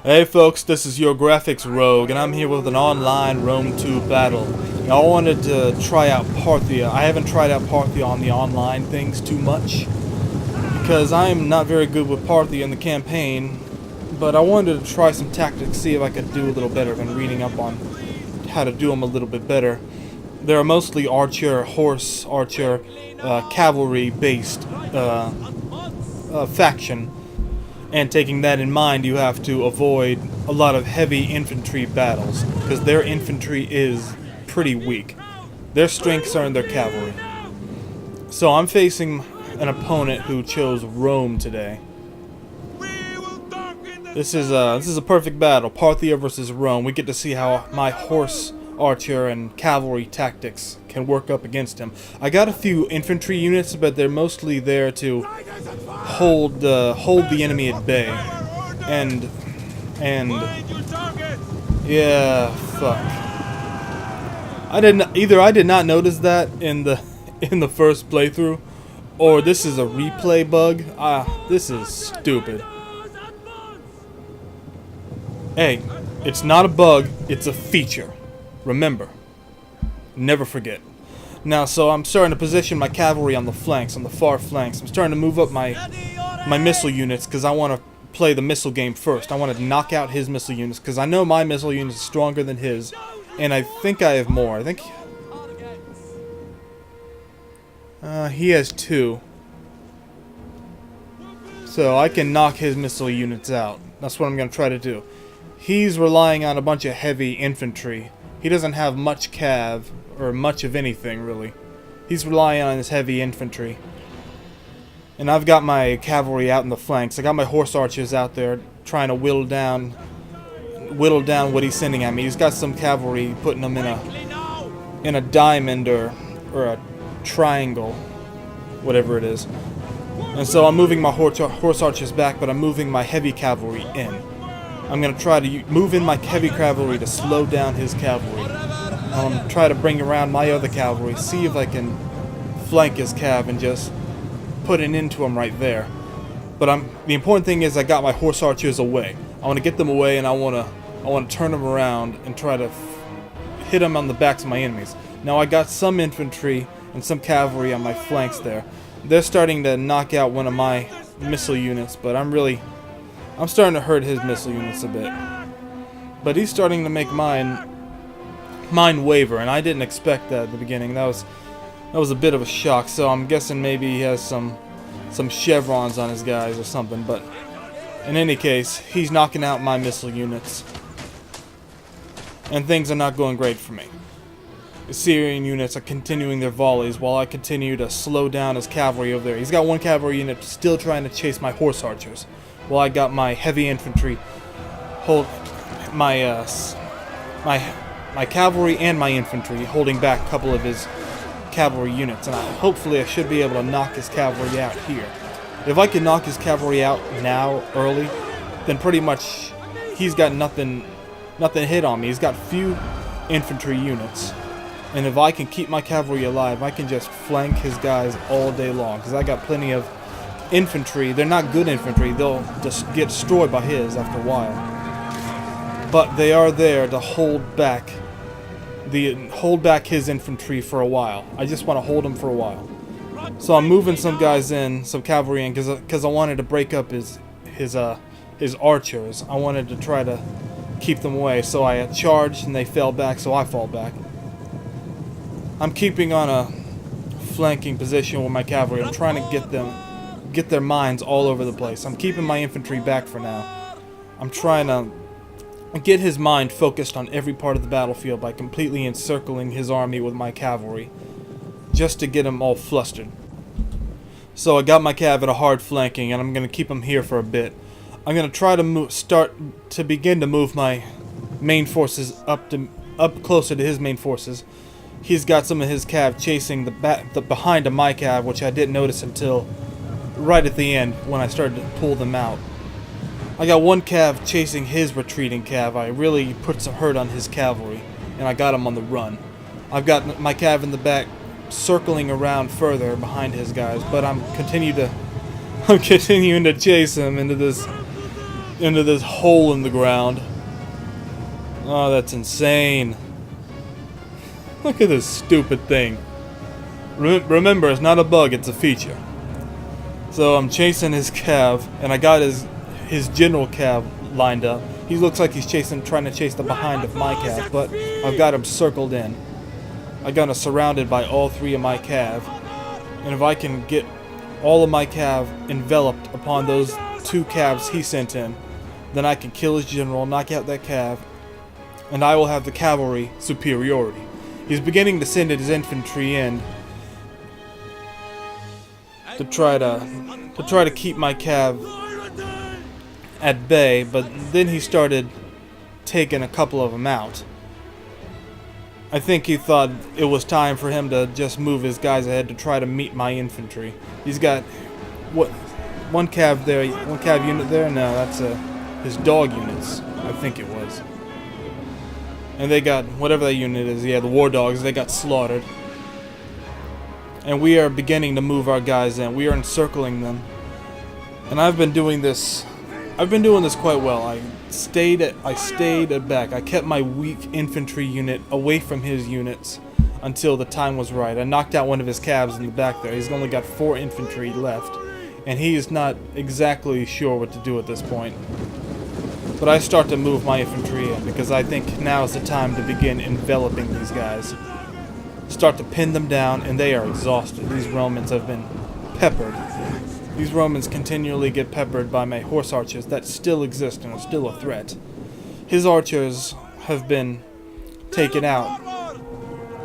Hey folks, this is your graphics rogue, and I'm here with an online Rome 2 battle. Now, I wanted to try out Parthia. I haven't tried out Parthia on the online things too much, because I'm not very good with Parthia in the campaign, but I wanted to try some tactics, see if I could do a little better than reading up on how to do them a little bit better. They're mostly archer, horse archer, cavalry-based faction. And taking that in mind, you have to avoid a lot of heavy infantry battles, because their infantry is pretty weak. Their strengths are in their cavalry. So I'm facing an opponent who chose Rome today. This is a perfect battle. Parthia versus Rome. We get to see how my horse archer and cavalry tactics can work up against him. I got a few infantry units, but they're mostly there to hold the enemy at bay. And yeah, fuck. I did not notice that in the first playthrough, or this is a replay bug. This is stupid. Hey, it's not a bug, it's a feature. Remember, never forget. Now, so I'm starting to position my cavalry on the flanks, on the far flanks. I'm starting to move up my missile units because I want to play the missile game first. I want to knock out his missile units because I know my missile unit is stronger than his, and I think I have more. I think he has 2, so I can knock his missile units out. That's what I'm going to try to do. He's relying on a bunch of heavy infantry. He doesn't have much cav, or much of anything, really. He's relying on his heavy infantry. And I've got my cavalry out in the flanks. I got my horse archers out there trying to whittle down what he's sending at me. He's got some cavalry, putting them in a diamond or a triangle, whatever it is. And so I'm moving my horse archers back, but I'm moving my heavy cavalry in. I'm going to try to move in my heavy cavalry to slow down his cavalry. Try to bring around my other cavalry, see if I can flank his cav and just put an end to him right there. But the important thing is I got my horse archers away. I want to get them away, and I want to turn them around and try to hit them on the backs of my enemies. Now I got some infantry and some cavalry on my flanks there. They're starting to knock out one of my missile units, but I'm starting to hurt his missile units a bit. But he's starting to make mine waver, and I didn't expect that at the beginning. That was a bit of a shock, so I'm guessing maybe he has some chevrons on his guys or something. But in any case, he's knocking out my missile units, and things are not going great for me. The Syrian units are continuing their volleys while I continue to slow down his cavalry over there. He's got one cavalry unit still trying to chase my horse archers, while I got my heavy infantry hold my cavalry and my infantry holding back a couple of his cavalry units, and hopefully I should be able to knock his cavalry out here. If I can knock his cavalry out now, early, then pretty much he's got nothing hit on me. He's got few infantry units, and if I can keep my cavalry alive, I can just flank his guys all day long, because I got plenty of infantry. They're not good infantry. They'll just get destroyed by his after a while. But they are there to hold back his infantry for a while. I just want to hold him for a while. So I'm moving some guys in, some cavalry in, because I wanted to break up his archers. I wanted to try to keep them away. So I charged and they fell back, so I fall back. I'm keeping on a flanking position with my cavalry. I'm trying to get their minds all over the place. I'm keeping my infantry back for now. I'm trying to get his mind focused on every part of the battlefield by completely encircling his army with my cavalry, just to get him all flustered. So I got my cav at a hard flanking, and I'm going to keep him here for a bit. I'm going to try to begin to move my main forces up closer to his main forces. He's got some of his cav chasing the behind of my cav, which I didn't notice until right at the end when I started to pull them out. I got one cav chasing his retreating cav. I really put some hurt on his cavalry, and I got him on the run. I've got my cav in the back circling around further behind his guys, but I'm continuing to chase him into into this hole in the ground. Oh, that's insane. Look at this stupid thing. Remember, it's not a bug, it's a feature. So I'm chasing his cav, and I got his general cav lined up. He looks like he's trying to chase the behind of my cav, but I've got him circled in. I got him surrounded by all three of my cav, and if I can get all of my cav enveloped upon those two calves he sent in, then I can kill his general, knock out that cav, and I will have the cavalry superiority. He's beginning to send his infantry in to try to keep my cav at bay, but then he started taking a couple of them out. I think he thought it was time for him to just move his guys ahead to try to meet my infantry. He's got one cav there, one cav unit there. No, that's his dog units, I think it was. And they got whatever that unit is. Yeah, the war dogs. They got slaughtered. And we are beginning to move our guys in. We are encircling them. And I've been doing this quite well. I stayed at back. I kept my weak infantry unit away from his units until the time was right. I knocked out one of his cabs in the back there. He's only got 4 infantry left, and he is not exactly sure what to do at this point. But I start to move my infantry in because I think now is the time to begin enveloping these guys. Start to pin them down, and they are exhausted. These Romans have been peppered. These Romans continually get peppered by my horse archers that still exist and are still a threat. His archers have been taken out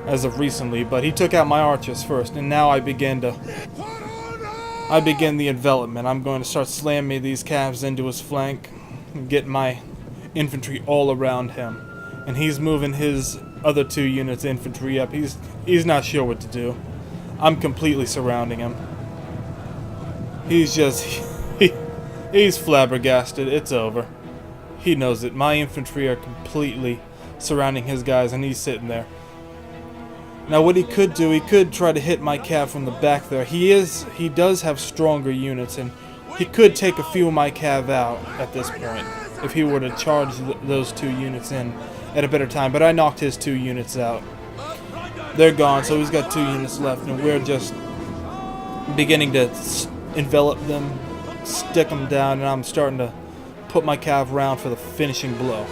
as of recently, but he took out my archers first, and now I begin the envelopment. I'm going to start slamming these calves into his flank and get my infantry all around him. And he's moving his other 2 units of infantry up. He's not sure what to do. I'm completely surrounding him. He's he's flabbergasted. It's over. He knows it. My infantry are completely surrounding his guys, and he's sitting there. Now what he could do, he could try to hit my cav from the back there. He does have stronger units, and he could take a few of my cav out at this point if he were to charge those 2 units in at a better time. But I knocked his 2 units out. They're gone, so he's got 2 units left, and we're just beginning to envelop them, stick them down, and I'm starting to put my cav around for the finishing blow.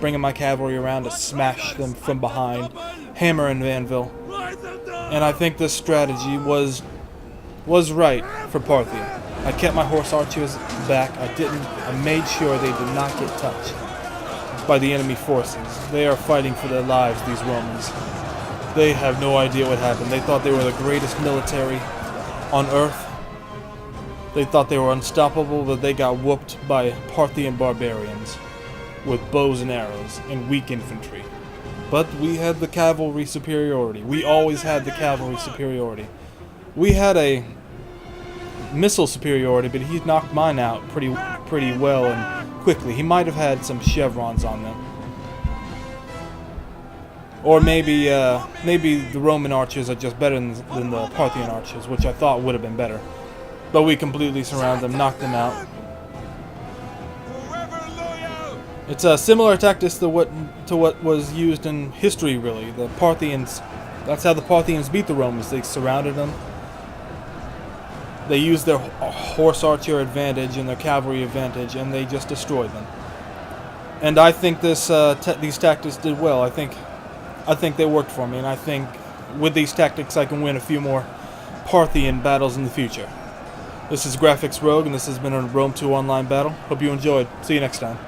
Bringing my cavalry around to smash them from behind, hammer and anvil. And I think this strategy was right for Parthia. I kept my horse archers back. I made sure they did not get touched by the enemy forces. They are fighting for their lives, these Romans. They have no idea what happened. They thought they were the greatest military on earth. They thought they were unstoppable, but they got whooped by Parthian barbarians with bows and arrows and weak infantry. But we had the cavalry superiority. We always had the cavalry superiority. We had a missile superiority, but he knocked mine out pretty well and quickly. He might have had some chevrons on them. Or maybe the Roman archers are just better than the Parthian archers, which I thought would have been better. But we completely surround them, knock them out. It's a similar tactics to what was used in history, really. The Parthians, that's how the Parthians beat the Romans. They surrounded them. They used their horse archer advantage and their cavalry advantage, and they just destroyed them. And I think these tactics did well. I think they worked for me, and I think with these tactics I can win a few more Parthian battles in the future. This is Graphics Rogue, and this has been a Rome 2 online battle. Hope you enjoyed. See you next time.